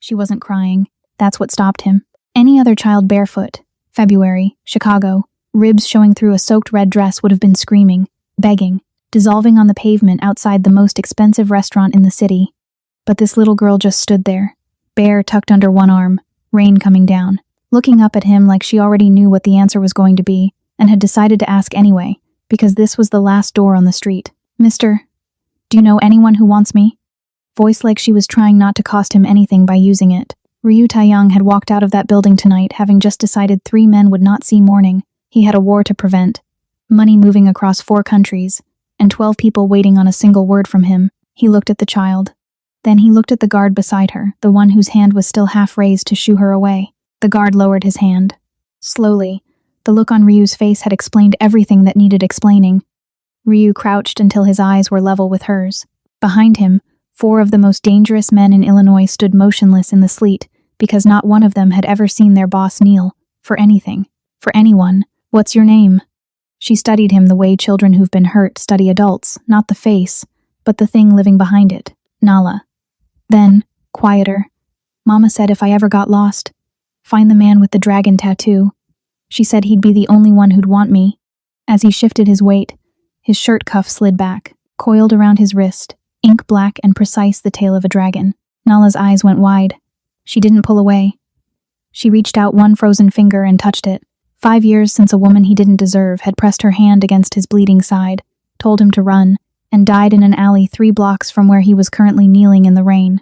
She wasn't crying. That's what stopped him. Any other child barefoot, February, Chicago, ribs showing through a soaked red dress would have been screaming, begging, dissolving on the pavement outside the most expensive restaurant in the city. But this little girl just stood there, bare tucked under one arm, rain coming down, looking up at him like she already knew what the answer was going to be, and had decided to ask anyway, because this was the last door on the street. "Mister, do you know anyone who wants me?" Voice like she was trying not to cost him anything by using it. Ryu Taeyang had walked out of that building tonight having just decided 3 men would not see morning. He had a war to prevent, money moving across 4 countries, and 12 people waiting on a single word from him. He looked at the child. Then he looked at the guard beside her, the one whose hand was still half raised to shoo her away. The guard lowered his hand. Slowly, the look on Ryu's face had explained everything that needed explaining. Ryu crouched until his eyes were level with hers. Behind him, 4 of the most dangerous men in Illinois stood motionless in the sleet because not one of them had ever seen their boss kneel, for anything, for anyone. "What's your name?" She studied him the way children who've been hurt study adults, not the face, but the thing living behind it. "Nala." Then, quieter, "Mama said if I ever got lost, find the man with the dragon tattoo. She said he'd be the only one who'd want me." As he shifted his weight, his shirt cuff slid back, coiled around his wrist, ink black and precise, the tail of a dragon. Nala's eyes went wide. She didn't pull away. She reached out one frozen finger and touched it. 5 years since a woman he didn't deserve had pressed her hand against his bleeding side, told him to run, and died in an alley 3 blocks from where he was currently kneeling in the rain.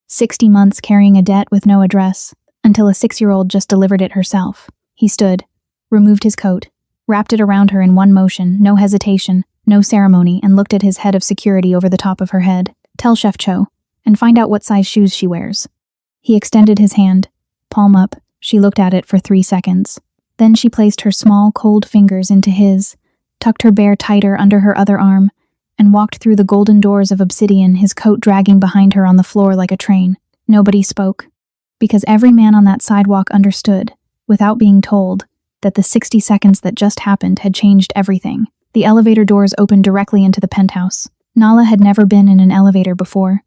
60 months carrying a debt with no address, until a 6-year-old just delivered it herself. He stood, removed his coat, wrapped it around her in one motion, no hesitation, no ceremony, and looked at his head of security over the top of her head. "Tell Chef Cho, and find out what size shoes she wears." He extended his hand, palm up. She looked at it for 3 seconds. Then she placed her small, cold fingers into his, tucked her bear tighter under her other arm, and walked through the golden doors of obsidian, his coat dragging behind her on the floor like a train. Nobody spoke, because every man on that sidewalk understood, without being told, that the 60 seconds that just happened had changed everything. The elevator doors opened directly into the penthouse. Nala had never been in an elevator before.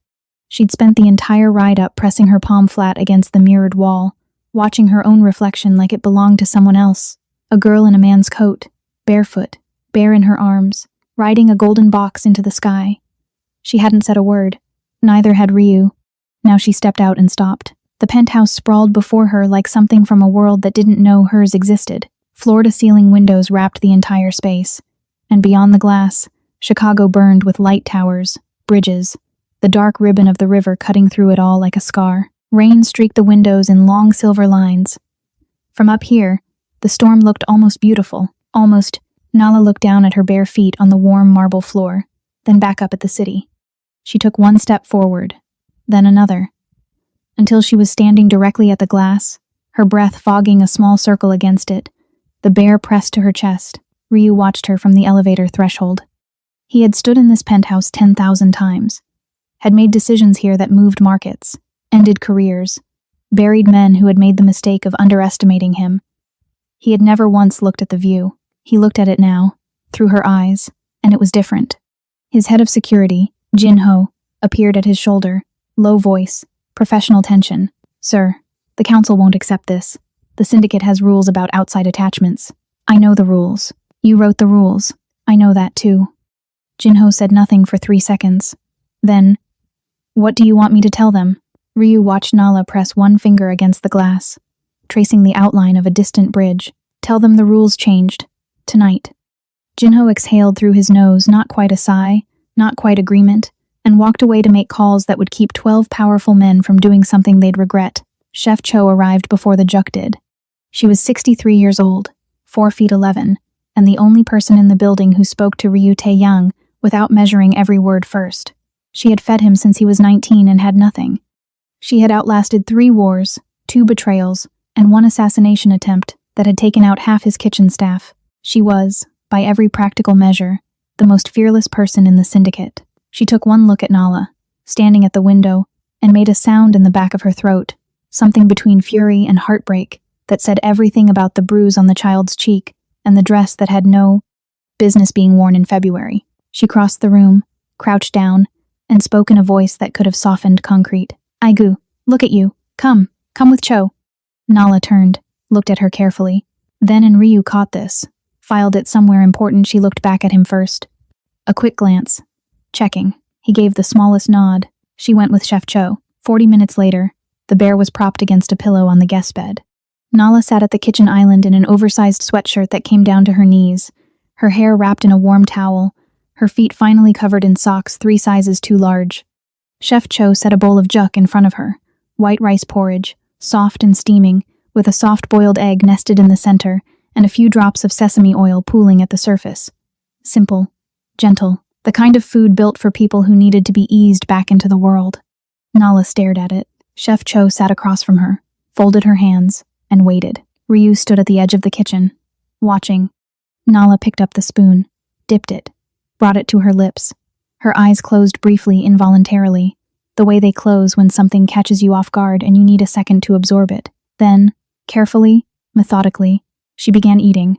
She'd spent the entire ride up pressing her palm flat against the mirrored wall, watching her own reflection like it belonged to someone else. A girl in a man's coat, barefoot, bare in her arms, riding a golden box into the sky. She hadn't said a word. Neither had Ryu. Now she stepped out and stopped. The penthouse sprawled before her like something from a world that didn't know hers existed. Floor-to-ceiling windows wrapped the entire space. And beyond the glass, Chicago burned with light towers, bridges, the dark ribbon of the river cutting through it all like a scar. Rain streaked the windows in long silver lines. From up here, the storm looked almost beautiful, almost. Nala looked down at her bare feet on the warm marble floor, then back up at the city. She took one step forward, then another, until she was standing directly at the glass, her breath fogging a small circle against it, the bear pressed to her chest. Ryu watched her from the elevator threshold. He had stood in this penthouse 10,000 times, had made decisions here that moved markets, ended careers, buried men who had made the mistake of underestimating him. He had never once looked at the view. He looked at it now, through her eyes, and it was different. His head of security, Jin Ho, appeared at his shoulder, low voice, professional tension. "Sir, the council won't accept this. The syndicate has rules about outside attachments. I know the rules. You wrote the rules. I know that too." Jin Ho said nothing for 3 seconds. Then, "What do you want me to tell them?" Ryu watched Nala press one finger against the glass, tracing the outline of a distant bridge. "Tell them the rules changed. Tonight." Jinho exhaled through his nose, not quite a sigh, not quite agreement, and walked away to make calls that would keep 12 powerful men from doing something they'd regret. Chef Cho arrived before the Juk did. She was 63 years old, 4 feet 11, and the only person in the building who spoke to Ryu Taeyang without measuring every word first. She had fed him since he was 19 and had nothing. She had outlasted 3 wars, 2 betrayals, and 1 assassination attempt that had taken out half his kitchen staff. She was, by every practical measure, the most fearless person in the syndicate. She took one look at Nala, standing at the window, and made a sound in the back of her throat, something between fury and heartbreak, that said everything about the bruise on the child's cheek and the dress that had no business being worn in February. She crossed the room, crouched down, and spoke in a voice that could have softened concrete. "Aigu, look at you. Come with Cho." Nala turned, looked at her carefully. Then and Ryu caught this. Filed it somewhere important. She looked back at him first. A quick glance. Checking. He gave the smallest nod. She went with Chef Cho. 40 minutes later, the bear was propped against a pillow on the guest bed. Nala sat at the kitchen island in an oversized sweatshirt that came down to her knees, her hair wrapped in a warm towel, her feet finally covered in socks 3 sizes too large. Chef Cho set a bowl of juk in front of her, white rice porridge, soft and steaming, with a soft-boiled egg nested in the center and a few drops of sesame oil pooling at the surface. Simple, gentle, the kind of food built for people who needed to be eased back into the world. Nala stared at it. Chef Cho sat across from her, folded her hands, and waited. Ryu stood at the edge of the kitchen, watching. Nala picked up the spoon, dipped it, brought it to her lips. Her eyes closed briefly, involuntarily, the way they close when something catches you off guard and you need a second to absorb it. Then, carefully, methodically, she began eating.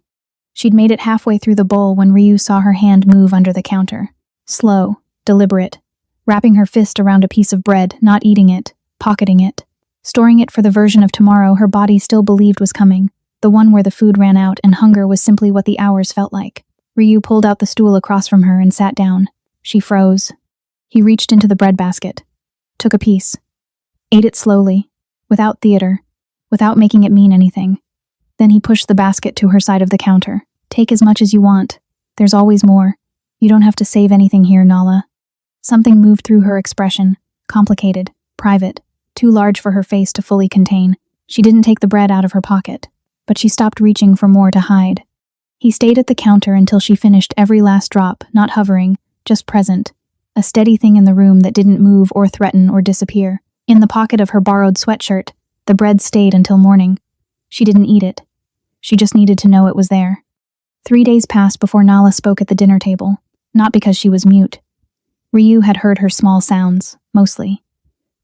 She'd made it halfway through the bowl when Ryu saw her hand move under the counter. Slow, deliberate, wrapping her fist around a piece of bread, not eating it, pocketing it, storing it for the version of tomorrow her body still believed was coming, the one where the food ran out and hunger was simply what the hours felt like. Ryu pulled out the stool across from her and sat down. She froze. He reached into the breadbasket, took a piece, ate it slowly, without theater, without making it mean anything. Then he pushed the basket to her side of the counter. "Take as much as you want. There's always more. You don't have to save anything here, Nala." Something moved through her expression, complicated, private, too large for her face to fully contain. She didn't take the bread out of her pocket, but she stopped reaching for more to hide. He stayed at the counter until she finished every last drop, not hovering, just present, a steady thing in the room that didn't move or threaten or disappear. In the pocket of her borrowed sweatshirt, the bread stayed until morning. She didn't eat it. She just needed to know it was there. 3 days passed before Nala spoke at the dinner table, not because she was mute. Ryu had heard her small sounds, mostly.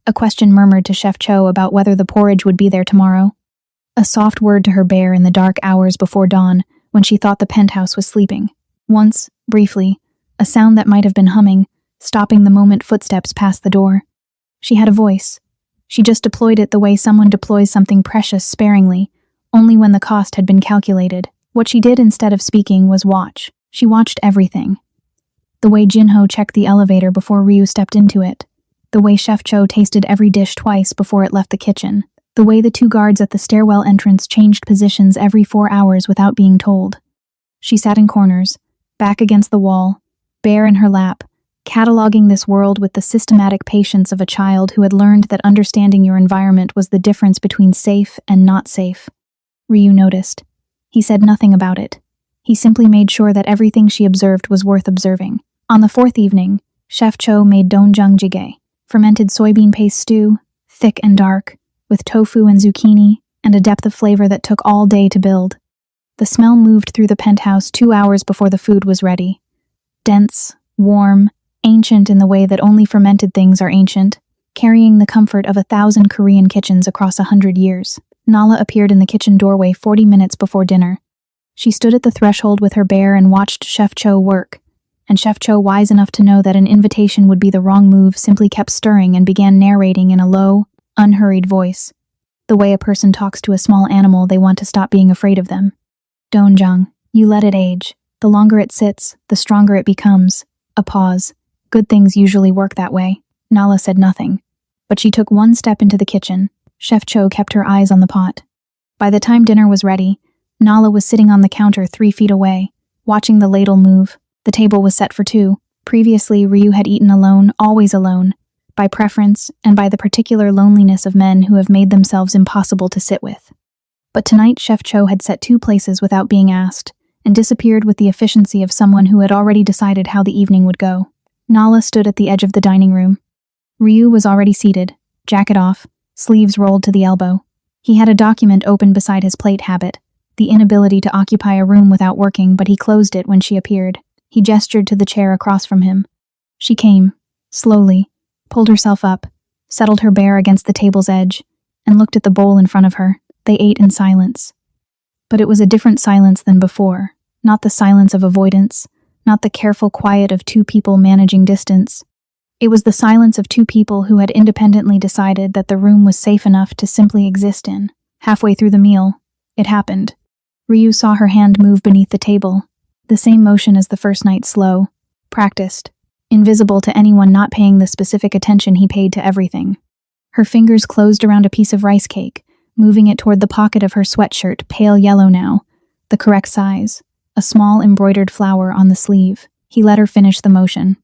A question murmured to Chef Cho about whether the porridge would be there tomorrow. A soft word to her bear in the dark hours before dawn when she thought the penthouse was sleeping. Once, briefly, a sound that might have been humming, stopping the moment footsteps passed the door. She had a voice. She just deployed it the way someone deploys something precious sparingly, only when the cost had been calculated. What she did instead of speaking was watch. She watched everything. The way Jinho checked the elevator before Ryu stepped into it. The way Chef Cho tasted every dish twice before it left the kitchen. The way the 2 guards at the stairwell entrance changed positions every 4 hours without being told. She sat in corners, back against the wall, bear in her lap, cataloging this world with the systematic patience of a child who had learned that understanding your environment was the difference between safe and not safe. Ryu noticed. He said nothing about it. He simply made sure that everything she observed was worth observing. On the 4th evening, Chef Cho made doenjang jjigae, fermented soybean paste stew, thick and dark, with tofu and zucchini, and a depth of flavor that took all day to build. The smell moved through the penthouse 2 hours before the food was ready. Dense, warm, ancient in the way that only fermented things are ancient, carrying the comfort of 1,000 Korean kitchens across 100 years. Nala appeared in the kitchen doorway 40 minutes before dinner. She stood at the threshold with her bear and watched Chef Cho work, and Chef Cho, wise enough to know that an invitation would be the wrong move, simply kept stirring and began narrating in a low, unhurried voice, the way a person talks to a small animal they want to stop being afraid of them. "Doenjang, you let it age. The longer it sits, the stronger it becomes." A pause. Good things usually work that way. Nala said nothing, but she took 1 step into the kitchen. Chef Cho kept her eyes on the pot. By the time dinner was ready, Nala was sitting on the counter 3 feet away, watching the ladle move. The table was set for 2. Previously, Ryu had eaten alone, always alone, by preference and by the particular loneliness of men who have made themselves impossible to sit with. But tonight Chef Cho had set 2 places without being asked, and disappeared with the efficiency of someone who had already decided how the evening would go. Nala stood at the edge of the dining room. Ryu was already seated, jacket off, sleeves rolled to the elbow. He had a document open beside his plate habit, the inability to occupy a room without working, but he closed it when she appeared. He gestured to the chair across from him. She came, slowly, pulled herself up, settled her bear against the table's edge, and looked at the bowl in front of her. They ate in silence. But it was a different silence than before, not the silence of avoidance, not the careful quiet of 2 people managing distance. It was the silence of two people who had independently decided that the room was safe enough to simply exist in. Halfway through the meal, it happened. Ryu saw her hand move beneath the table, the same motion as the first night, slow, practiced, invisible to anyone not paying the specific attention he paid to everything. Her fingers closed around a piece of rice cake, moving it toward the pocket of her sweatshirt, pale yellow now, the correct size, a small embroidered flower on the sleeve. He let her finish the motion.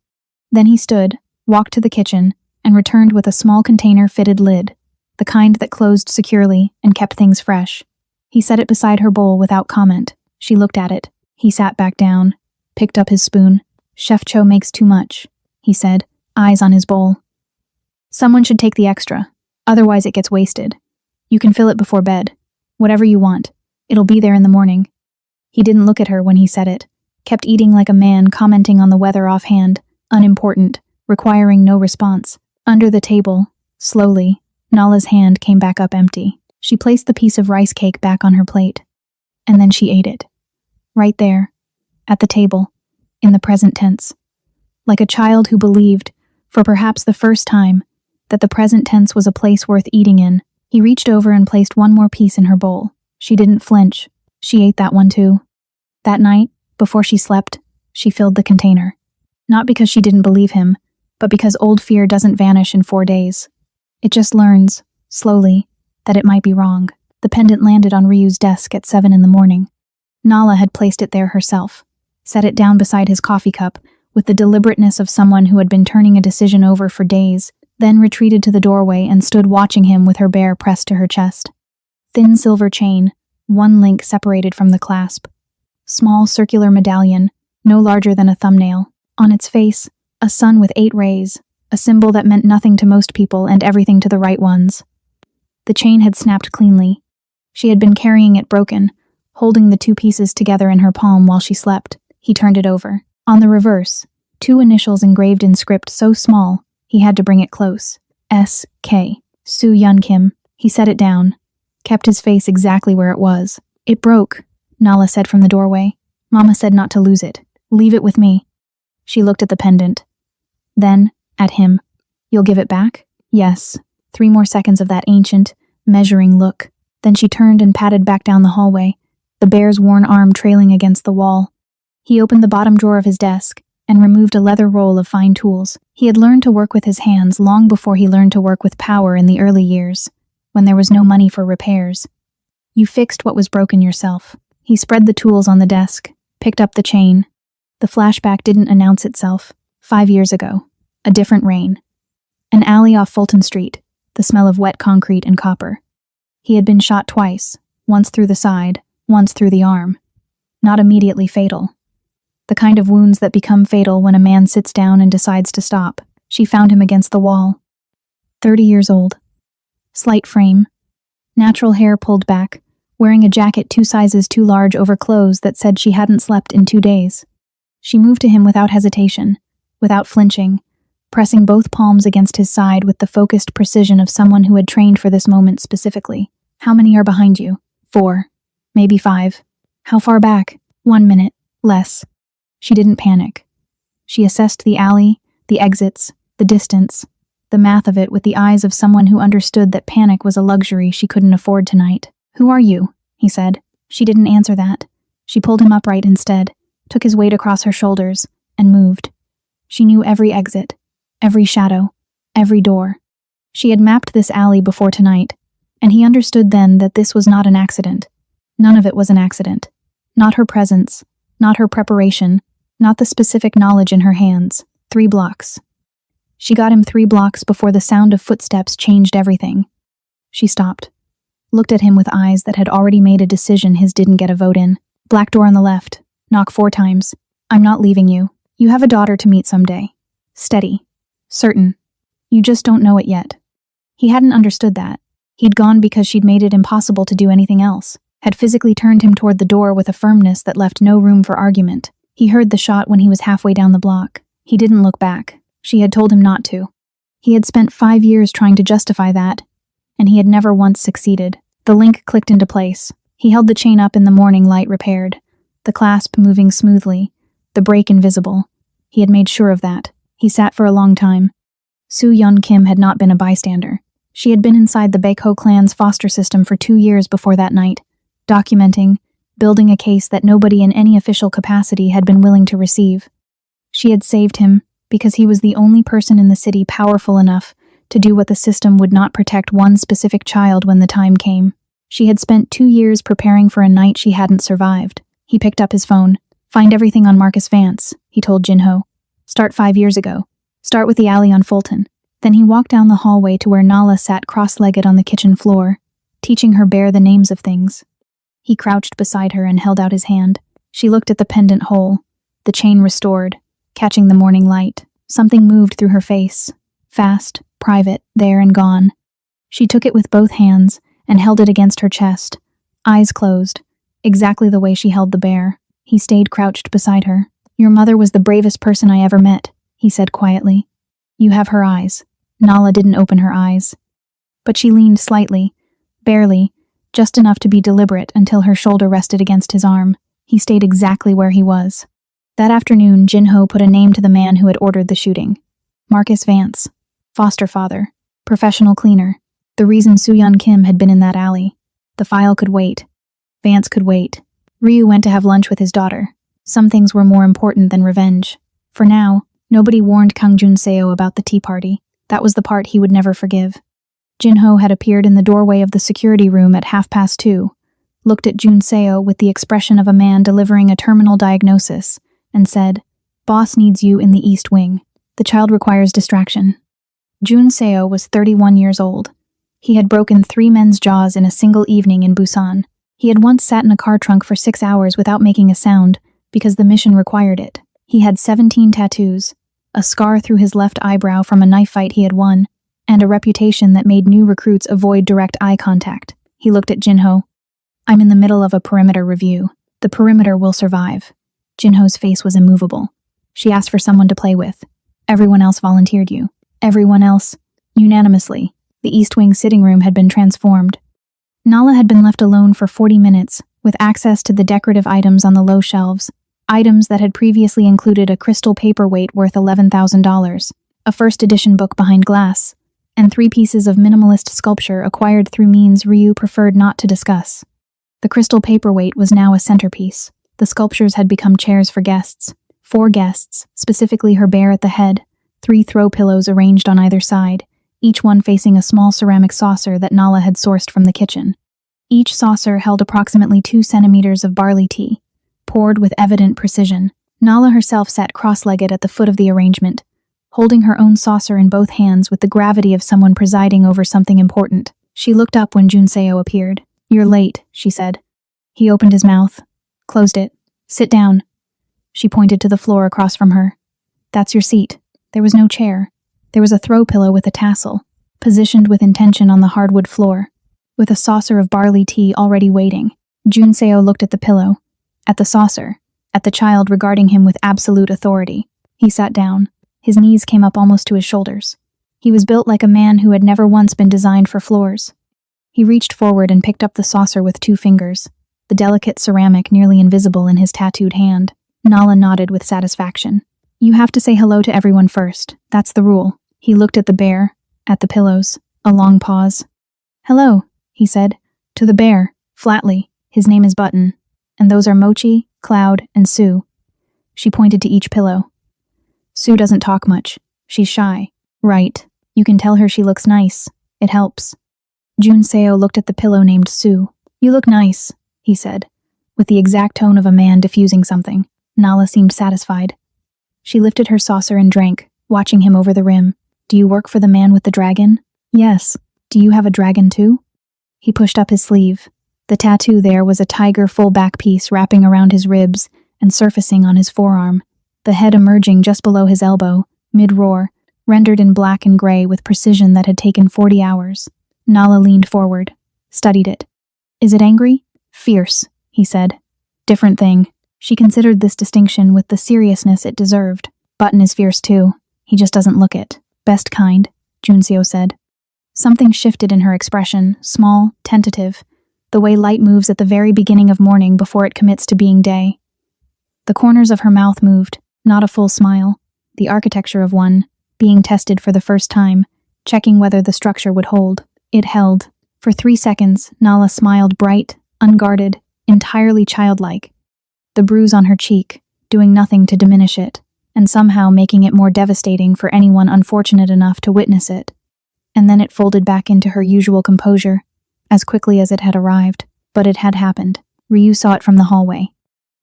Then he stood, walked to the kitchen, and returned with a small container-fitted lid, the kind that closed securely and kept things fresh. He set it beside her bowl without comment. She looked at it. He sat back down, picked up his spoon. "Chef Cho makes too much," he said, eyes on his bowl. "Someone should take the extra, otherwise it gets wasted. You can fill it before bed. Whatever you want. It'll be there in the morning." He didn't look at her when he said it, kept eating like a man, commenting on the weather offhand, unimportant, requiring no response. Under the table, slowly, Nala's hand came back up empty. She placed the piece of rice cake back on her plate. And then she ate it. Right there, at the table, in the present tense. Like a child who believed, for perhaps the first time, that the present tense was a place worth eating in. He reached over and placed one more piece in her bowl. She didn't flinch. She ate that one too. That night, before she slept, she filled the container. Not because she didn't believe him, but because old fear doesn't vanish in 4 days. It just learns, slowly, that it might be wrong. The pendant landed on Ryu's desk at 7 in the morning. Nala had placed it there herself, set it down beside his coffee cup, with the deliberateness of someone who had been turning a decision over for days, then retreated to the doorway and stood watching him with her bare pressed to her chest. Thin silver chain, one link separated from the clasp. Small circular medallion, no larger than a thumbnail. On its face, a sun with 8 rays, a symbol that meant nothing to most people and everything to the right ones. The chain had snapped cleanly. She had been carrying it broken, holding the 2 pieces together in her palm while she slept. He turned it over. On the reverse, 2 initials engraved in script so small, he had to bring it close. S.K. Soo Yun Kim. He set it down, kept his face exactly where it was. "It broke," Nala said from the doorway. "Mama said not to lose it. Leave it with me." She looked at the pendant. Then, at him. "You'll give it back?" "Yes." 3 more seconds of that ancient, measuring look. Then she turned and padded back down the hallway, the bear's worn arm trailing against the wall. He opened the bottom drawer of his desk and removed a leather roll of fine tools. He had learned to work with his hands long before he learned to work with power in the early years, when there was no money for repairs. "You fixed what was broken yourself." He spread the tools on the desk, picked up the chain. The flashback didn't announce itself. 5 years ago. A different rain. An alley off Fulton Street, the smell of wet concrete and copper. He had been shot twice, once through the side, once through the arm. Not immediately fatal. The kind of wounds that become fatal when a man sits down and decides to stop. She found him against the wall. 30 years old. Slight frame. Natural hair pulled back, wearing a jacket 2 sizes too large over clothes that said she hadn't slept in 2 days. She moved to him without hesitation, without flinching, pressing both palms against his side with the focused precision of someone who had trained for this moment specifically. "How many are behind you?" 4. Maybe 5. "How far back?" 1 minute. Less. She didn't panic. She assessed the alley, the exits, the distance, the math of it with the eyes of someone who understood that panic was a luxury she couldn't afford tonight. "Who are you?" he said. She didn't answer that. She pulled him upright instead, took his weight across her shoulders, and moved. She knew every exit, every shadow, every door. She had mapped this alley before tonight, and he understood then that this was not an accident. None of it was an accident. Not her presence, not her preparation, not the specific knowledge in her hands. 3 blocks. She got him 3 blocks before the sound of footsteps changed everything. She stopped, looked at him with eyes that had already made a decision his didn't get a vote in. "Black door on the left. Knock 4 times. I'm not leaving you. You have a daughter to meet someday. Steady. Certain. You just don't know it yet." He hadn't understood that. He'd gone because she'd made it impossible to do anything else, had physically turned him toward the door with a firmness that left no room for argument. He heard the shot when he was halfway down the block. He didn't look back. She had told him not to. He had spent 5 years trying to justify that, and he had never once succeeded. The link clicked into place. He held the chain up in the morning light repaired, the clasp moving smoothly, the break invisible. He had made sure of that. He sat for a long time, Soo-yeon Kim had not been a bystander. She had been inside the Baekho clan's foster system for 2 years before that night, documenting, building a case that nobody in any official capacity had been willing to receive. She had saved him because he was the only person in the city powerful enough to do what the system would not protect one specific child when the time came. She had spent 2 years preparing for a night she hadn't survived. He picked up his phone. "Find everything on Marcus Vance," he told Jinho. "Start 5 years ago. Start with the alley on Fulton." Then he walked down the hallway to where Nala sat cross-legged on the kitchen floor, teaching her bear the names of things. He crouched beside her and held out his hand. She looked at the pendant hole, the chain restored, catching the morning light. Something moved through her face. Fast, private, there and gone. She took it with both hands and held it against her chest, eyes closed, exactly the way she held the bear. He stayed crouched beside her. "Your mother was the bravest person I ever met," he said quietly. "You have her eyes." Nala didn't open her eyes. But she leaned slightly, barely, just enough to be deliberate until her shoulder rested against his arm. He stayed exactly where he was. That afternoon, Jinho put a name to the man who had ordered the shooting. Marcus Vance. Foster father. Professional cleaner. The reason Soo-yeon Kim had been in that alley. The file could wait. Vance could wait. Ryu went to have lunch with his daughter. Some things were more important than revenge. For now, nobody warned Kang Jun-seo about the tea party. That was the part he would never forgive. Jinho had appeared in the doorway of the security room at 2:30, looked at Jun-seo with the expression of a man delivering a terminal diagnosis, and said, "Boss needs you in the East Wing. The child requires distraction." Jun-seo was 31 years old. He had broken 3 men's jaws in a single evening in Busan. He had once sat in a car trunk for 6 hours without making a sound because the mission required it. He had 17 tattoos, a scar through his left eyebrow from a knife fight he had won, and a reputation that made new recruits avoid direct eye contact. He looked at Jinho. "I'm in the middle of a perimeter review. The perimeter will survive." Jinho's face was immovable. "She asked for someone to play with. Everyone else volunteered you. Everyone else, unanimously." The East Wing sitting room had been transformed. Nala had been left alone for 40 minutes, with access to the decorative items on the low shelves, items that had previously included a crystal paperweight worth $11,000, a first-edition book behind glass, and 3 pieces of minimalist sculpture acquired through means Ryu preferred not to discuss. The crystal paperweight was now a centerpiece. The sculptures had become chairs for guests. 4 guests, specifically her bear at the head, 3 throw pillows arranged on either side, each one facing a small ceramic saucer that Nala had sourced from the kitchen. Each saucer held approximately 2 centimeters of barley tea, poured with evident precision. Nala herself sat cross-legged at the foot of the arrangement, holding her own saucer in both hands with the gravity of someone presiding over something important. She looked up when Jun-seo appeared. "You're late," she said. He opened his mouth, closed it. "Sit down." She pointed to the floor across from her. "That's your seat." There was no chair. There was a throw pillow with a tassel, positioned with intention on the hardwood floor, with a saucer of barley tea already waiting. Jun-seo looked at the pillow, at the saucer, at the child regarding him with absolute authority. He sat down. His knees came up almost to his shoulders. He was built like a man who had never once been designed for floors. He reached forward and picked up the saucer with 2 fingers, the delicate ceramic nearly invisible in his tattooed hand. Nala nodded with satisfaction. "You have to say hello to everyone first. That's the rule." He looked at the bear, at the pillows, a long pause. "Hello," he said, "to the bear, flatly. His name is Button. And those are Mochi, Cloud, and Sue." She pointed to each pillow. "Sue doesn't talk much. She's shy." "Right. You can tell her she looks nice. It helps." Jun-seo looked at the pillow named Sue. "You look nice," he said, with the exact tone of a man diffusing something. Nala seemed satisfied. She lifted her saucer and drank, watching him over the rim. "Do you work for the man with the dragon?" "Yes. Do you have a dragon too?" He pushed up his sleeve. The tattoo there was a tiger full back piece wrapping around his ribs and surfacing on his forearm, the head emerging just below his elbow, mid-roar, rendered in black and gray with precision that had taken 40 hours. Nala leaned forward, studied it. "Is it angry?" "Fierce," he said. "Different thing." She considered this distinction with the seriousness it deserved. "Button is fierce too. He just doesn't look it." "Best kind," Jun-seo said. Something shifted in her expression, small, tentative, the way light moves at the very beginning of morning before it commits to being day. The corners of her mouth moved, not a full smile, the architecture of one, being tested for the first time, checking whether the structure would hold. It held. For 3 seconds, Nala smiled bright, unguarded, entirely childlike. The bruise on her cheek, doing nothing to diminish it, and somehow making it more devastating for anyone unfortunate enough to witness it. And then it folded back into her usual composure, as quickly as it had arrived. But it had happened. Ryu saw it from the hallway.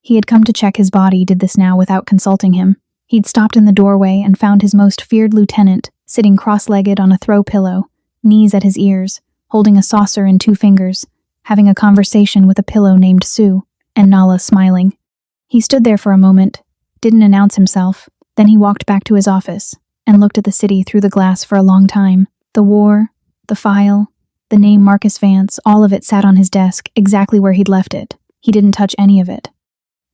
He had come to check his body, did this now without consulting him. He'd stopped in the doorway and found his most feared lieutenant sitting cross-legged on a throw pillow, knees at his ears, holding a saucer in 2 fingers, having a conversation with a pillow named Sue, and Nala smiling. He stood there for a moment, didn't announce himself, then he walked back to his office and looked at the city through the glass for a long time. The war, the file, the name Marcus Vance, all of it sat on his desk exactly where he'd left it. He didn't touch any of it.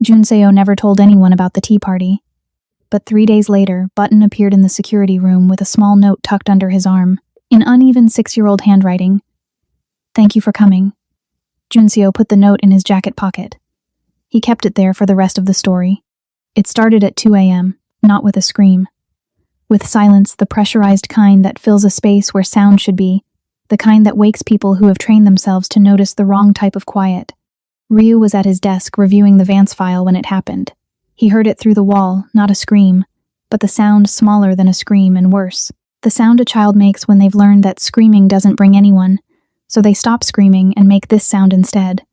Junseo never told anyone about the tea party. But 3 days later, Button appeared in the security room with a small note tucked under his arm, in uneven 6-year-old handwriting. "Thank you for coming." Junseo put the note in his jacket pocket. He kept it there for the rest of the story. It started at 2 a.m., not with a scream. With silence, the pressurized kind that fills a space where sound should be, the kind that wakes people who have trained themselves to notice the wrong type of quiet. Ryu was at his desk reviewing the Vance file when it happened. He heard it through the wall, not a scream, but the sound smaller than a scream and worse. The sound a child makes when they've learned that screaming doesn't bring anyone, so they stop screaming and make this sound instead.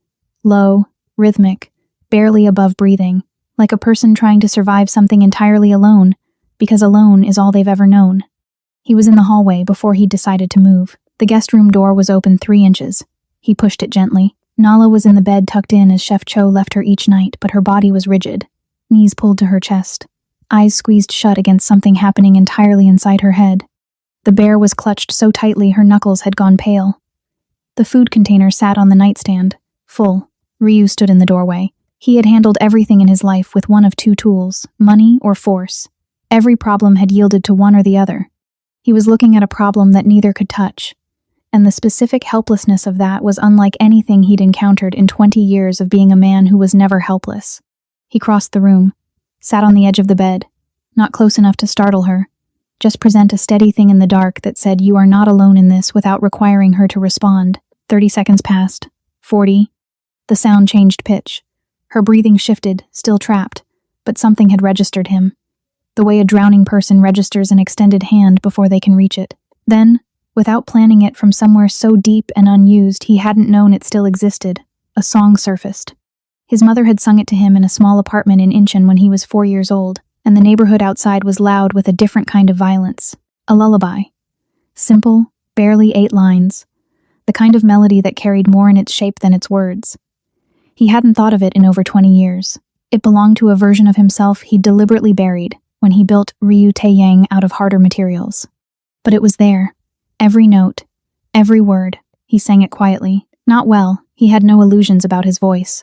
Low, rhythmic, barely above breathing, like a person trying to survive something entirely alone, because alone is all they've ever known. He was in the hallway before he'd decided to move. The guest room door was open 3 inches. He pushed it gently. Nala was in the bed tucked in as Chef Cho left her each night, but her body was rigid. Knees pulled to her chest. Eyes squeezed shut against something happening entirely inside her head. The bear was clutched so tightly her knuckles had gone pale. The food container sat on the nightstand, full. Ryu stood in the doorway. He had handled everything in his life with one of 2 tools, money or force. Every problem had yielded to one or the other. He was looking at a problem that neither could touch, and the specific helplessness of that was unlike anything he'd encountered in 20 years of being a man who was never helpless. He crossed the room, sat on the edge of the bed, not close enough to startle her, just present a steady thing in the dark that said you are not alone in this without requiring her to respond. 30 seconds passed. 40. The sound changed pitch. Her breathing shifted, still trapped, but something had registered him. The way a drowning person registers an extended hand before they can reach it. Then, without planning it from somewhere so deep and unused he hadn't known it still existed, a song surfaced. His mother had sung it to him in a small apartment in Incheon when he was 4 years old, and the neighborhood outside was loud with a different kind of violence. A lullaby. Simple, barely 8 lines. The kind of melody that carried more in its shape than its words. He hadn't thought of it in over 20 years. It belonged to a version of himself he'd deliberately buried when he built Ryu Taeyang out of harder materials. But it was there. Every note, every word. He sang it quietly. Not well, he had no illusions about his voice.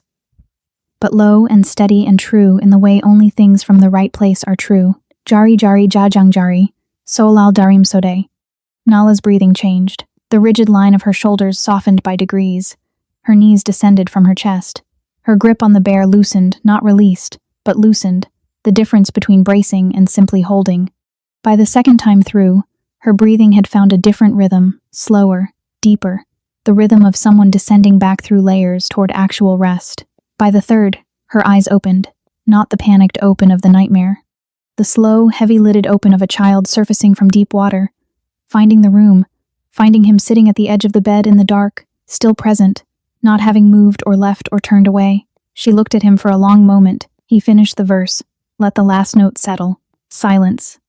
But low and steady and true in the way only things from the right place are true. Jari jari jajang jari, solal darim sode. Nala's breathing changed. The rigid line of her shoulders softened by degrees. Her knees descended from her chest. Her grip on the bear loosened, not released, but loosened, the difference between bracing and simply holding. By the second time through, her breathing had found a different rhythm, slower, deeper, the rhythm of someone descending back through layers toward actual rest. By the third, her eyes opened, not the panicked open of the nightmare. The slow, heavy-lidded open of a child surfacing from deep water, finding the room, finding him sitting at the edge of the bed in the dark, still present, not having moved or left or turned away. She looked at him for a long moment. He finished the verse, let the last note settle. Silence.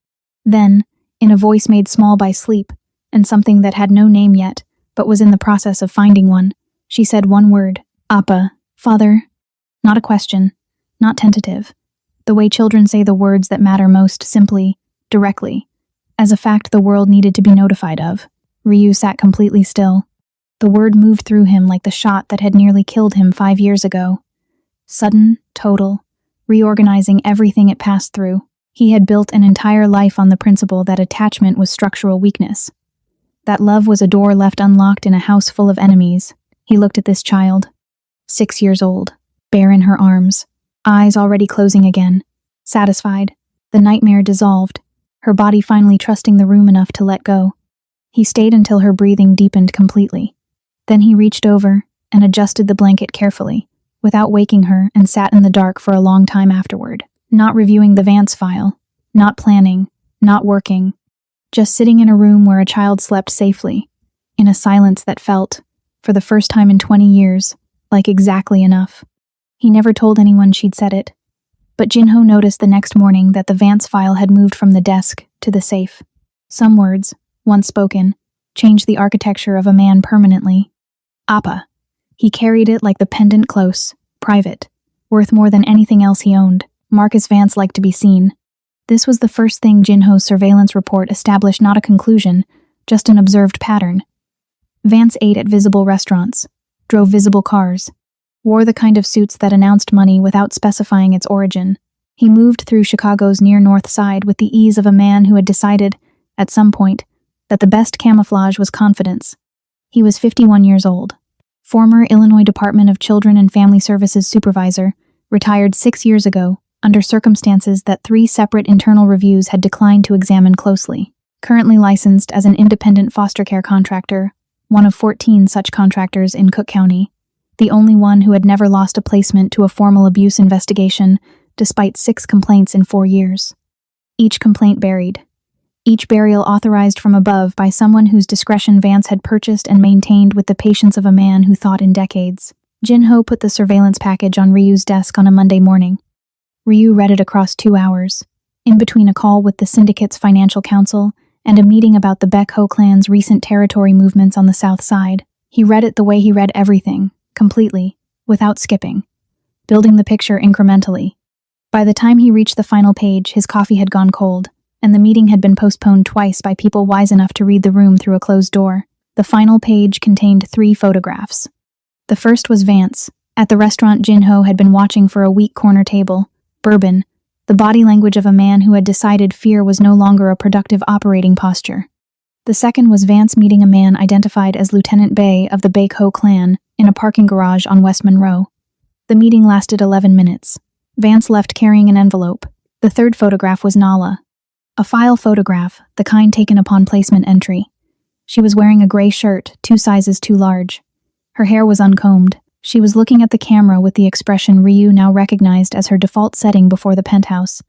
Then, in a voice made small by sleep, and something that had no name yet, but was in the process of finding one, she said one word, Appa, Father. Not a question, not tentative. The way children say the words that matter most simply, directly, as a fact the world needed to be notified of. Ryu sat completely still. The word moved through him like the shot that had nearly killed him 5 years ago. Sudden, total, reorganizing everything it passed through. He had built an entire life on the principle that attachment was structural weakness. That love was a door left unlocked in a house full of enemies. He looked at this child, 6 years old, bare in her arms, eyes already closing again. Satisfied, the nightmare dissolved. her body finally trusting the room enough to let go. He stayed until her breathing deepened completely. Then he reached over and adjusted the blanket carefully, without waking her, and sat in the dark for a long time afterward, not reviewing the Vance file, not planning, not working, just sitting in a room where a child slept safely, in a silence that felt, for the first time in 20 years, like exactly enough. He never told anyone she'd said it, but Jinho noticed the next morning that the Vance file had moved from the desk to the safe. Some words, once spoken, changed the architecture of a man permanently. Appa. He carried it like the pendant close, private, worth more than anything else he owned. Marcus Vance liked to be seen. This was the first thing Jinho's surveillance report established, not a conclusion, just an observed pattern. Vance ate at visible restaurants, drove visible cars, wore the kind of suits that announced money without specifying its origin. He moved through Chicago's near North Side with the ease of a man who had decided, at some point, that the best camouflage was confidence. He was 51 years old. Former Illinois Department of Children and Family Services supervisor, retired 6 years ago, under circumstances that 3 separate internal reviews had declined to examine closely. Currently licensed as an independent foster care contractor, one of 14 such contractors in Cook County, the only one who had never lost a placement to a formal abuse investigation, despite 6 complaints in 4 years. Each complaint buried. Each burial authorized from above by someone whose discretion Vance had purchased and maintained with the patience of a man who thought in decades. Jinho put the surveillance package on Ryu's desk on a Monday morning. Ryu read it across 2 hours, in between a call with the syndicate's financial counsel and a meeting about the Baek-ho clan's recent territory movements on the south side. He read it the way he read everything, completely, without skipping, building the picture incrementally. By the time he reached the final page, his coffee had gone cold, and the meeting had been postponed twice by people wise enough to read the room through a closed door. The final page contained 3 photographs. The first was Vance, at the restaurant Jinho had been watching for a weak corner table, bourbon, the body language of a man who had decided fear was no longer a productive operating posture. The second was Vance meeting a man identified as Lieutenant Bay of the Baek-ho clan in a parking garage on West Monroe. The meeting lasted 11 minutes. Vance left carrying an envelope. The third photograph was Nala. A file photograph, the kind taken upon placement entry. She was wearing a gray shirt, 2 sizes too large. Her hair was uncombed. She was looking at the camera with the expression Ryu now recognized as her default setting before the penthouse.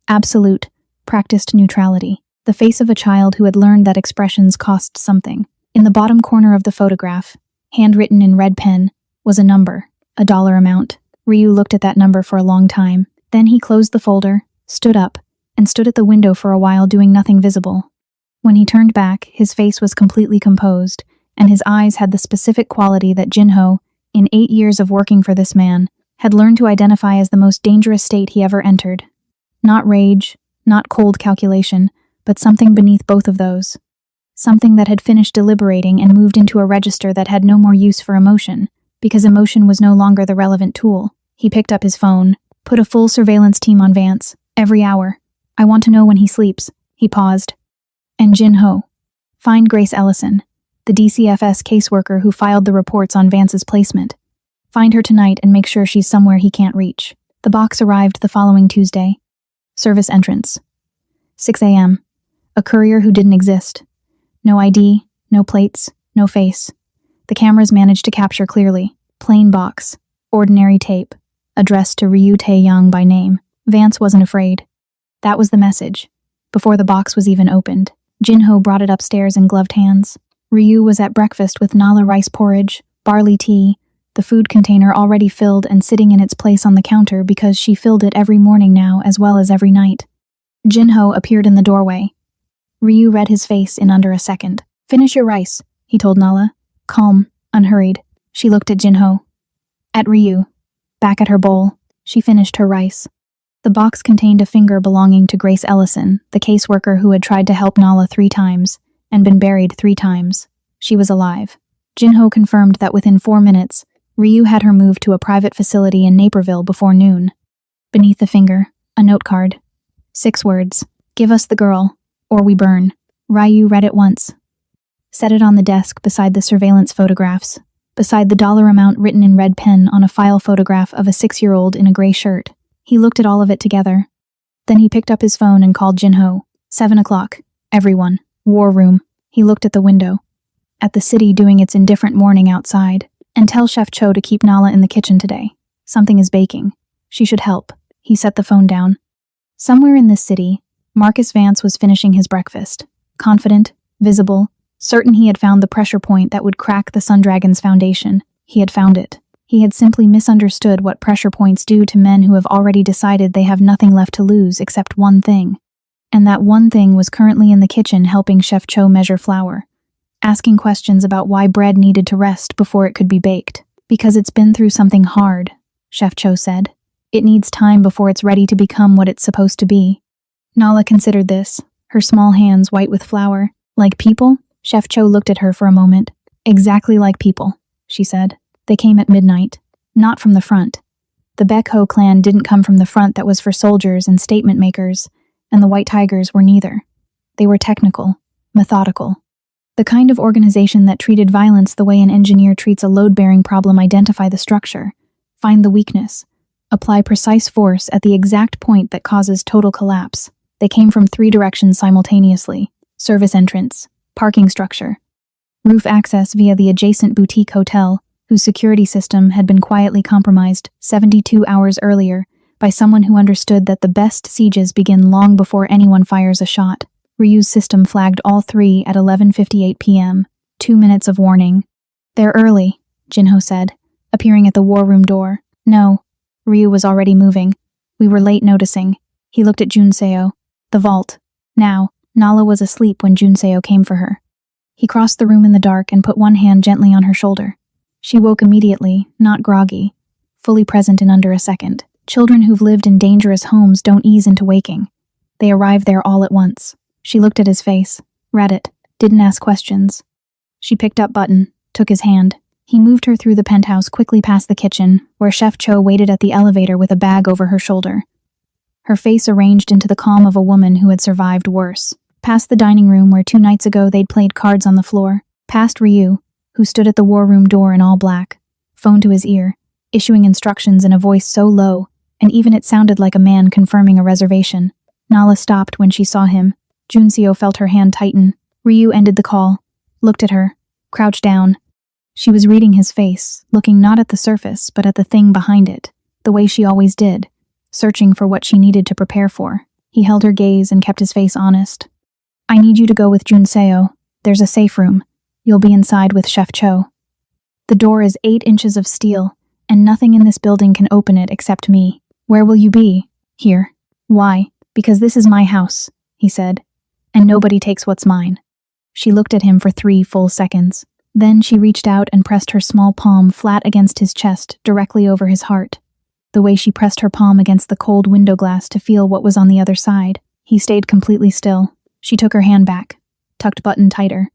Absolute, practiced neutrality. The face of a child who had learned that expressions cost something. In the bottom corner of the photograph, handwritten in red pen, was a number, a dollar amount. Ryu looked at that number for a long time. Then he closed the folder, stood up, and stood at the window for a while doing nothing visible. When he turned back, his face was completely composed, and his eyes had the specific quality that Jinho, in 8 years of working for this man, had learned to identify as the most dangerous state he ever entered. Not rage, not cold calculation, but something beneath both of those. Something that had finished deliberating and moved into a register that had no more use for emotion, because emotion was no longer the relevant tool. He picked up his phone, put a full surveillance team on Vance, every hour. I want to know when he sleeps. He paused. And Jinho. Find Grace Ellison, the DCFS caseworker who filed the reports on Vance's placement. Find her tonight and make sure she's somewhere he can't reach. The box arrived the following Tuesday. Service entrance. 6 a.m. A courier who didn't exist. No ID, no plates, no face. The cameras managed to capture clearly. Plain box. Ordinary tape. Addressed to Ryu Tae-young by name. Vance wasn't afraid. That was the message. Before the box was even opened, Jinho brought it upstairs in gloved hands. Ryu was at breakfast with Nala rice porridge, barley tea, the food container already filled and sitting in its place on the counter because she filled it every morning now as well as every night. Jinho appeared in the doorway. Ryu read his face in under a second. Finish your rice, he told Nala. Calm, unhurried. She looked at Jinho. At Ryu. Back at her bowl. She finished her rice. The box contained a finger belonging to Grace Ellison, the caseworker who had tried to help Nala 3 times, and been buried 3 times. She was alive. Jinho confirmed that within 4 minutes, Ryu had her moved to a private facility in Naperville before noon. Beneath the finger, a note card. 6 words. Give us the girl, or we burn. Ryu read it once. Set it on the desk beside the surveillance photographs, beside the dollar amount written in red pen on a file photograph of a 6-year-old in a gray shirt. He looked at all of it together. Then he picked up his phone and called Jinho. 7 o'clock. Everyone. War room. He looked at the window. At the city doing its indifferent morning outside. And tell Chef Cho to keep Nala in the kitchen today. Something is baking. She should help. He set the phone down. Somewhere in this city, Marcus Vance was finishing his breakfast. Confident, visible, certain he had found the pressure point that would crack the Sundragon's foundation. He had found it. He had simply misunderstood what pressure points do to men who have already decided they have nothing left to lose except one thing. And that one thing was currently in the kitchen helping Chef Cho measure flour, asking questions about why bread needed to rest before it could be baked. Because it's been through something hard, Chef Cho said. It needs time before it's ready to become what it's supposed to be. Nala considered this, her small hands white with flour. Like people? Chef Cho looked at her for a moment. Exactly like people, she said. They came at midnight. Not from the front. The Baekho clan didn't come from the front that was for soldiers and statement makers, and the White Tigers were neither. They were technical, methodical. The kind of organization that treated violence the way an engineer treats a load-bearing problem. Identify the structure, find the weakness, apply precise force at the exact point that causes total collapse. They came from 3 directions simultaneously: service entrance, parking structure, roof access via the adjacent boutique hotel, whose security system had been quietly compromised 72 hours earlier by someone who understood that the best sieges begin long before anyone fires a shot. Ryu's system flagged all 3 at 11:58 p.m., 2 minutes of warning. They're early, Jinho said, appearing at the war room door. No, Ryu was already moving. We were late noticing. He looked at Junseo. The vault. Now, Nala was asleep when Junseo came for her. He crossed the room in the dark and put one hand gently on her shoulder. She woke immediately, not groggy, fully present in under a second. Children who've lived in dangerous homes don't ease into waking. They arrive there all at once. She looked at his face, read it, didn't ask questions. She picked up Button, took his hand. He moved her through the penthouse quickly past the kitchen, where Chef Cho waited at the elevator with a bag over her shoulder. Her face arranged into the calm of a woman who had survived worse. Past the dining room where 2 nights ago they'd played cards on the floor. Past Ryu, who stood at the war room door in all black, phone to his ear, issuing instructions in a voice so low, and even it sounded like a man confirming a reservation. Nala stopped when she saw him. Junseo felt her hand tighten. Ryu ended the call, looked at her, crouched down. She was reading his face, looking not at the surface, but at the thing behind it, the way she always did, searching for what she needed to prepare for. He held her gaze and kept his face honest. I need you to go with Junseo. There's a safe room. You'll be inside with Chef Cho. The door is 8 inches of steel, and nothing in this building can open it except me. Where will you be? Here. Why? Because this is my house, he said, and nobody takes what's mine. She looked at him for 3 full seconds. Then she reached out and pressed her small palm flat against his chest, directly over his heart. The way she pressed her palm against the cold window glass to feel what was on the other side. He stayed completely still. She took her hand back, tucked Button tighter.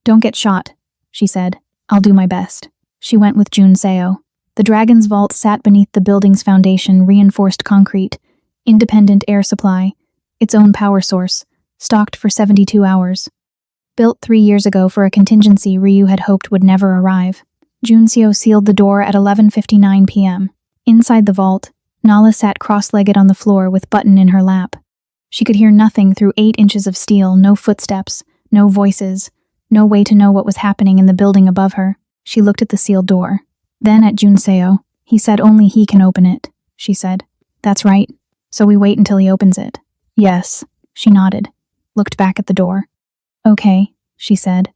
Don't get shot, she said. I'll do my best. She went with Junseo. The Dragon's vault sat beneath the building's foundation, reinforced concrete, independent air supply, its own power source, stocked for 72 hours. Built 3 years ago for a contingency Ryu had hoped would never arrive. Junseo sealed the door at 11:59 p.m. Inside the vault, Nala sat cross-legged on the floor with Button in her lap. She could hear nothing through 8 inches of steel, no footsteps, no voices, no way to know what was happening in the building above her. She looked at the sealed door. Then at Junseo. He said only he can open it, she said. That's right. So we wait until he opens it. Yes, she nodded, looked back at the door. Okay, she said.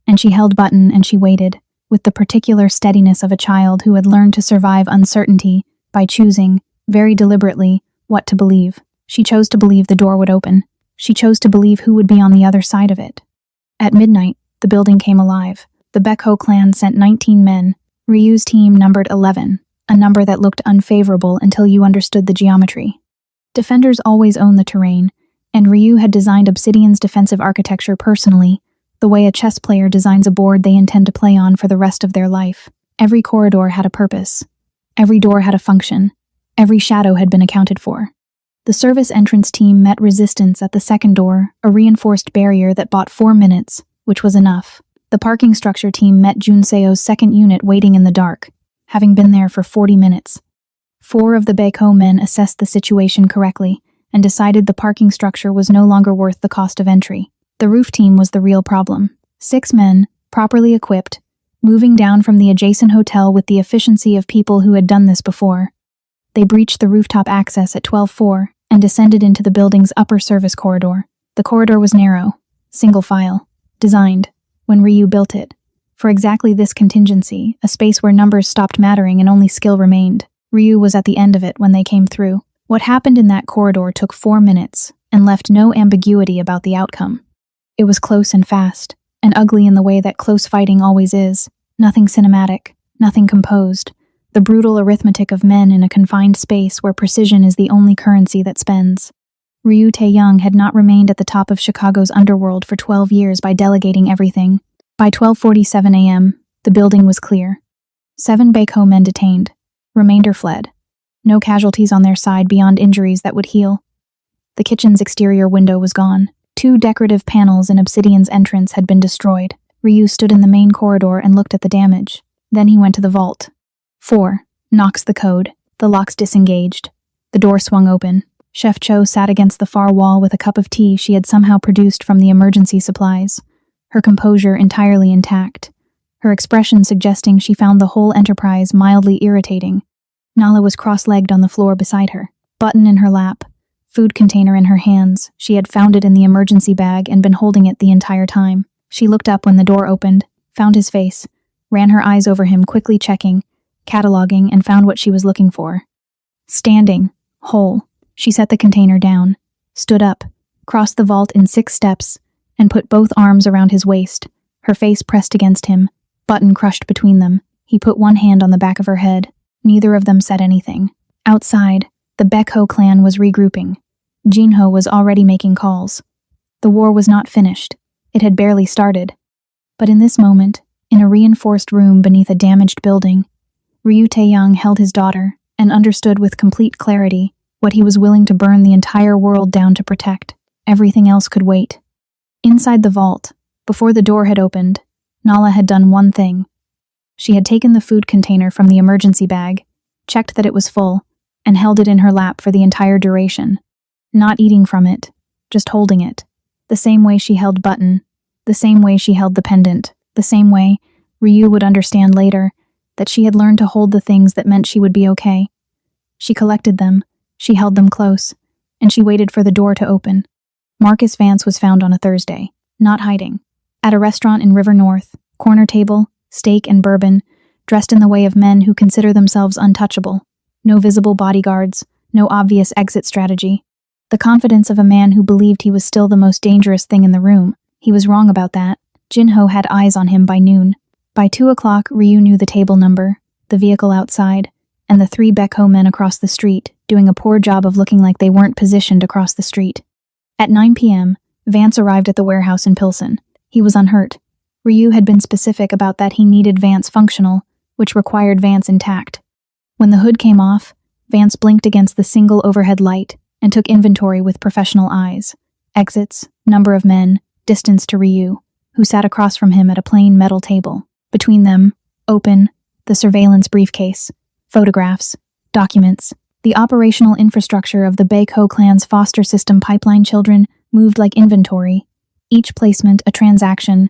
And she held Button and she waited, with the particular steadiness of a child who had learned to survive uncertainty by choosing, very deliberately, what to believe. She chose to believe the door would open. She chose to believe who would be on the other side of it. At midnight, the building came alive. The Baekho clan sent 19 men. Ryu's team numbered 11, a number that looked unfavorable until you understood the geometry. Defenders always own the terrain, and Ryu had designed Obsidian's defensive architecture personally, the way a chess player designs a board they intend to play on for the rest of their life. Every corridor had a purpose. Every door had a function. Every shadow had been accounted for. The service entrance team met resistance at the second door, a reinforced barrier that bought 4 minutes, which was enough. The parking structure team met Junseo's second unit waiting in the dark, having been there for 40 minutes. 4 of the Baekho men assessed the situation correctly and decided the parking structure was no longer worth the cost of entry. The roof team was the real problem. 6 men, properly equipped, moving down from the adjacent hotel with the efficiency of people who had done this before. They breached the rooftop access at 12:04 and descended into the building's upper service corridor. The corridor was narrow, single file, designed, when Ryu built it, for exactly this contingency, a space where numbers stopped mattering and only skill remained. Ryu was at the end of it when they came through. What happened in that corridor took 4 minutes and left no ambiguity about the outcome. It was close and fast, and ugly in the way that close fighting always is. Nothing cinematic, nothing composed. The brutal arithmetic of men in a confined space where precision is the only currency that spends. Ryu Tae-young had not remained at the top of Chicago's underworld for 12 years by delegating everything. By 12:47 a.m., the building was clear. 7 Baekho men detained. Remainder fled. No casualties on their side beyond injuries that would heal. The kitchen's exterior window was gone. 2 decorative panels in Obsidian's entrance had been destroyed. Ryu stood in the main corridor and looked at the damage. Then he went to the vault. 4. Knocks the code. The locks disengaged. The door swung open. Chef Cho sat against the far wall with a cup of tea she had somehow produced from the emergency supplies, her composure entirely intact, her expression suggesting she found the whole enterprise mildly irritating. Nala was cross-legged on the floor beside her, button in her lap, food container in her hands. She had found it in the emergency bag and been holding it the entire time. She looked up when the door opened, found his face, ran her eyes over him, quickly checking, cataloging, and found what she was looking for. Standing, whole, she set the container down, stood up, crossed the vault in 6 steps, and put both arms around his waist, her face pressed against him, button crushed between them. He put one hand on the back of her head. Neither of them said anything. Outside, the Baekho clan was regrouping. Jinho was already making calls. The war was not finished. It had barely started. But in this moment, in a reinforced room beneath a damaged building, Ryu Tae-young held his daughter and understood with complete clarity what he was willing to burn the entire world down to protect. Everything else could wait. Inside the vault, before the door had opened, Nala had done one thing. She had taken the food container from the emergency bag, checked that it was full, and held it in her lap for the entire duration. Not eating from it, just holding it. The same way she held Button, the same way she held the pendant, the same way, Ryu would understand later, that she had learned to hold the things that meant she would be okay. She collected them, she held them close, and she waited for the door to open. Marcus Vance was found on a Thursday, not hiding. At a restaurant in River North, corner table, steak and bourbon, dressed in the way of men who consider themselves untouchable. No visible bodyguards, no obvious exit strategy. The confidence of a man who believed he was still the most dangerous thing in the room. He was wrong about that. Jinho had eyes on him by noon. By 2 o'clock, Ryu knew the table number, the vehicle outside, and the 3 Baekho men across the street, doing a poor job of looking like they weren't positioned across the street. At 9 p.m., Vance arrived at the warehouse in Pilsen. He was unhurt. Ryu had been specific about that he needed Vance functional, which required Vance intact. When the hood came off, Vance blinked against the single overhead light and took inventory with professional eyes. Exits, number of men, distance to Ryu, who sat across from him at a plain metal table. Between them, open, the surveillance briefcase, photographs, documents. The operational infrastructure of the Baekho clan's foster system pipeline children moved like inventory, each placement a transaction.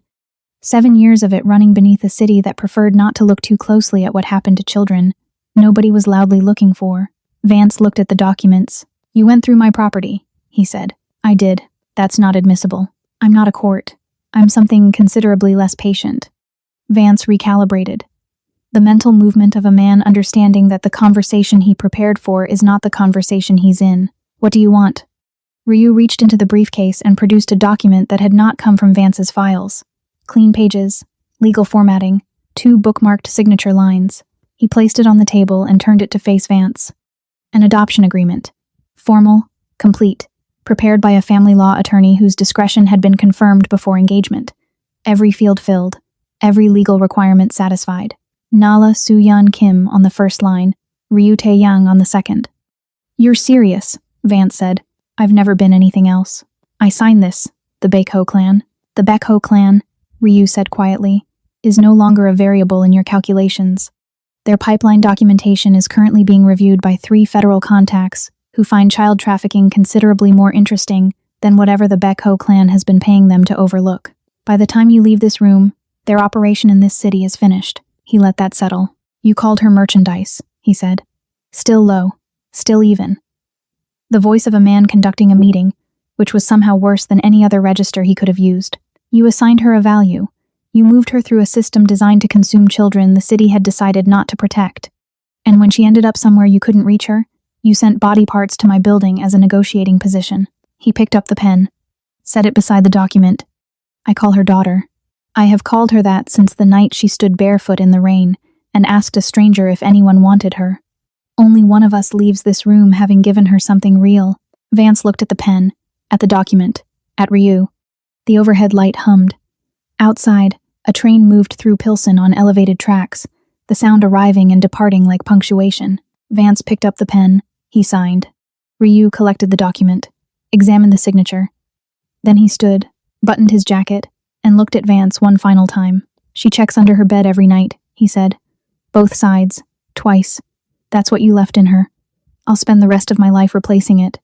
7 years of it running beneath a city that preferred not to look too closely at what happened to children. Nobody was loudly looking for. Vance looked at the documents. "You went through my property," he said. "I did. That's not admissible. I'm not a court. I'm something considerably less patient." Vance recalibrated. The mental movement of a man understanding that the conversation he prepared for is not the conversation he's in. "What do you want?" Ryu reached into the briefcase and produced a document that had not come from Vance's files. Clean pages, legal formatting, 2 bookmarked signature lines. He placed it on the table and turned it to face Vance. An adoption agreement. Formal, complete, prepared by a family law attorney whose discretion had been confirmed before engagement. Every field filled, every legal requirement satisfied. Nala Soo-yeon Kim on the first line, Ryu Tae-young on the second. "You're serious," Vance said. "I've never been anything else. I signed this, the Baekho clan." "The Baekho clan," Ryu said quietly, "is no longer a variable in your calculations. Their pipeline documentation is currently being reviewed by 3 federal contacts who find child trafficking considerably more interesting than whatever the Beko clan has been paying them to overlook. By the time you leave this room, their operation in this city is finished. He let that settle. You called her merchandise, he said. Still low. Still even. The voice of a man conducting a meeting, which was somehow worse than any other register he could have used. You assigned her a value. You moved her through a system designed to consume children the city had decided not to protect. And when she ended up somewhere you couldn't reach her, you sent body parts to my building as a negotiating position. He picked up the pen, set it beside the document. I call her daughter. I have called her that since the night she stood barefoot in the rain and asked a stranger if anyone wanted her. Only one of us leaves this room having given her something real. Vance looked at the pen, at the document, at Ryu. The overhead light hummed. Outside, a train moved through Pilsen on elevated tracks, the sound arriving and departing like punctuation. Vance picked up the pen. He signed. Ryu collected the document, examined the signature. Then he stood, buttoned his jacket, and looked at Vance one final time. She checks under her bed every night, he said. Both sides, twice. That's what you left in her. I'll spend the rest of my life replacing it.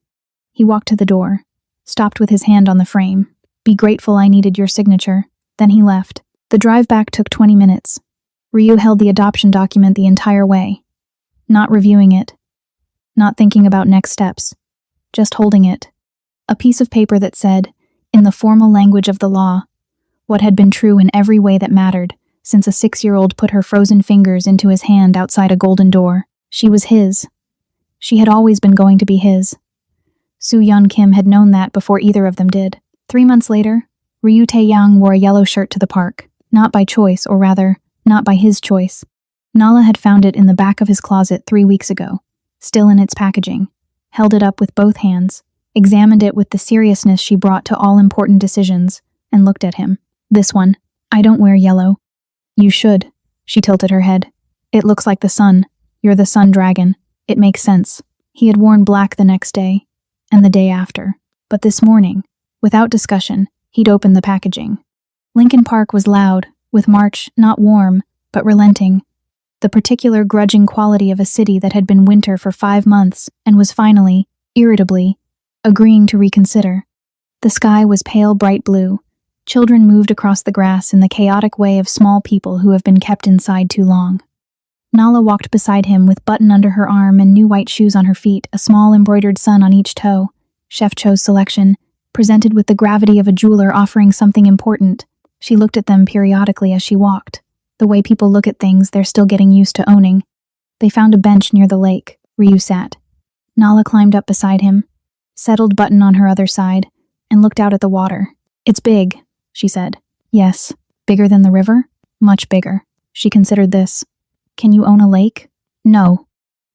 He walked to the door, stopped with his hand on the frame. Be grateful I needed your signature. Then he left. The drive back took 20 minutes. Ryu held the adoption document the entire way. Not reviewing it. Not thinking about next steps. Just holding it. A piece of paper that said, in the formal language of the law, what had been true in every way that mattered, since a 6-year-old put her frozen fingers into his hand outside a golden door. She was his. She had always been going to be his. Soo-yeon Kim had known that before either of them did. 3 months later, Ryu Tae-yang wore a yellow shirt to the park. Not by choice, or rather, not by his choice. Nala had found it in the back of his closet 3 weeks ago, still in its packaging, held it up with both hands, examined it with the seriousness she brought to all important decisions, and looked at him. This one. I don't wear yellow. You should. She tilted her head. It looks like the sun. You're the sun dragon. It makes sense. He had worn black the next day, and the day after. But this morning, without discussion, he'd opened the packaging. Lincoln Park was loud, with March not warm, but relenting. The particular grudging quality of a city that had been winter for 5 months and was finally, irritably, agreeing to reconsider. The sky was pale bright blue. Children moved across the grass in the chaotic way of small people who have been kept inside too long. Nala walked beside him with button under her arm and new white shoes on her feet, a small embroidered sun on each toe. Chef Cho's selection, presented with the gravity of a jeweler offering something important. She looked at them periodically as she walked. The way people look at things they're still getting used to owning. They found a bench near the lake. Ryu sat. Nala climbed up beside him, settled button on her other side, and looked out at the water. It's big, she said. Yes. Bigger than the river? Much bigger. She considered this. Can you own a lake? No.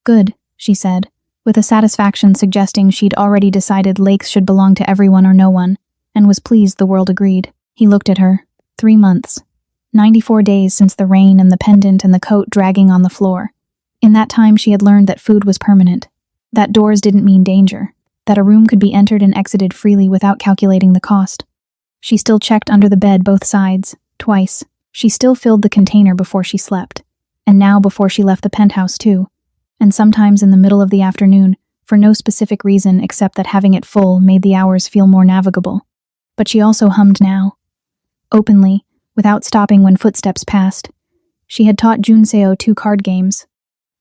Good, she said, with a satisfaction suggesting she'd already decided lakes should belong to everyone or no one, and was pleased the world agreed. He looked at her. 3 months. 94 days since the rain and the pendant and the coat dragging on the floor. In that time she had learned that food was permanent, that doors didn't mean danger, that a room could be entered and exited freely without calculating the cost. She still checked under the bed both sides, twice. She still filled the container before she slept, and now before she left the penthouse too, and sometimes in the middle of the afternoon, for no specific reason except that having it full made the hours feel more navigable. But she also hummed now. Openly, without stopping when footsteps passed. She had taught Junseo 2 card games.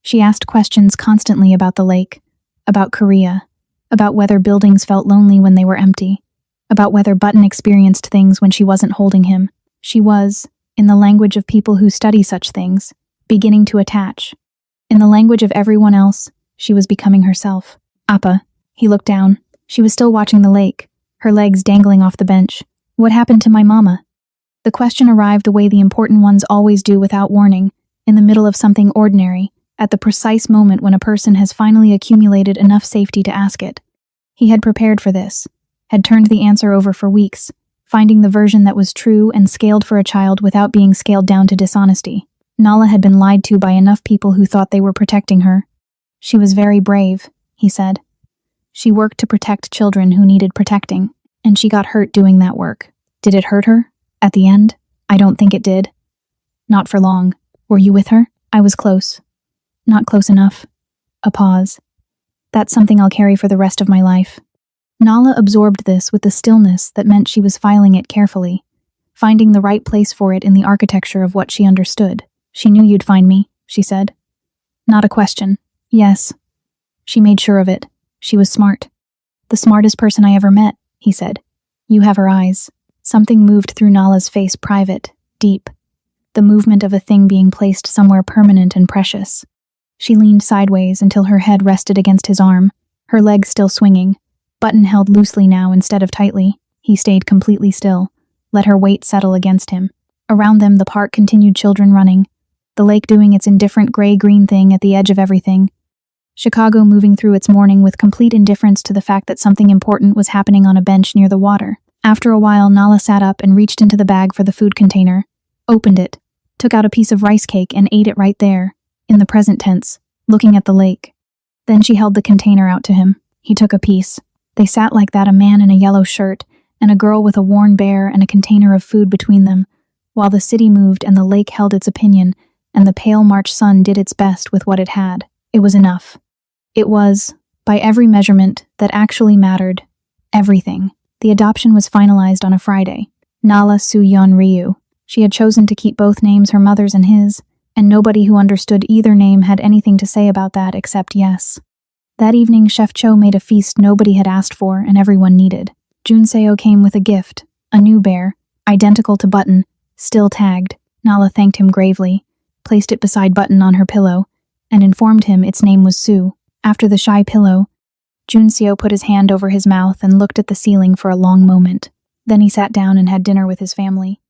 She asked questions constantly about the lake, about Korea, about whether buildings felt lonely when they were empty, about whether Button experienced things when she wasn't holding him. She was, in the language of people who study such things, beginning to attach. In the language of everyone else, she was becoming herself. Appa. He looked down. She was still watching the lake, her legs dangling off the bench. What happened to my mama? The question arrived the way the important ones always do without warning, in the middle of something ordinary, at the precise moment when a person has finally accumulated enough safety to ask it. He had prepared for this, had turned the answer over for weeks, finding the version that was true and scaled for a child without being scaled down to dishonesty. Nala had been lied to by enough people who thought they were protecting her. She was very brave, he said. She worked to protect children who needed protecting, and she got hurt doing that work. Did it hurt her? At the end? I don't think it did. Not for long. Were you with her? I was close. Not close enough. A pause. That's something I'll carry for the rest of my life. Nala absorbed this with the stillness that meant she was filing it carefully, finding the right place for it in the architecture of what she understood. She knew you'd find me, she said. Not a question. Yes. She made sure of it. She was smart. The smartest person I ever met, he said. You have her eyes. Something moved through Nala's face, private, deep. The movement of a thing being placed somewhere permanent and precious. She leaned sideways until her head rested against his arm, her legs still swinging, button held loosely now instead of tightly. He stayed completely still, let her weight settle against him. Around them the park continued, children running, the lake doing its indifferent gray-green thing at the edge of everything. Chicago moving through its morning with complete indifference to the fact that something important was happening on a bench near the water. After a while, Nala sat up and reached into the bag for the food container, opened it, took out a piece of rice cake and ate it right there, in the present tense, looking at the lake. Then she held the container out to him. He took a piece. They sat like that, a man in a yellow shirt, and a girl with a worn bear and a container of food between them, while the city moved and the lake held its opinion, and the pale March sun did its best with what it had. It was enough. It was, by every measurement, that actually mattered. Everything. The adoption was finalized on a Friday. Nala Su-yeon Ryu. She had chosen to keep both names, her mother's and his, and nobody who understood either name had anything to say about that except yes. That evening, Chef Cho made a feast nobody had asked for and everyone needed. Junseo came with a gift, a new bear, identical to Button, still tagged. Nala thanked him gravely, placed it beside Button on her pillow, and informed him its name was Sue. After the shy pillow, Junseo put his hand over his mouth and looked at the ceiling for a long moment. Then he sat down and had dinner with his family.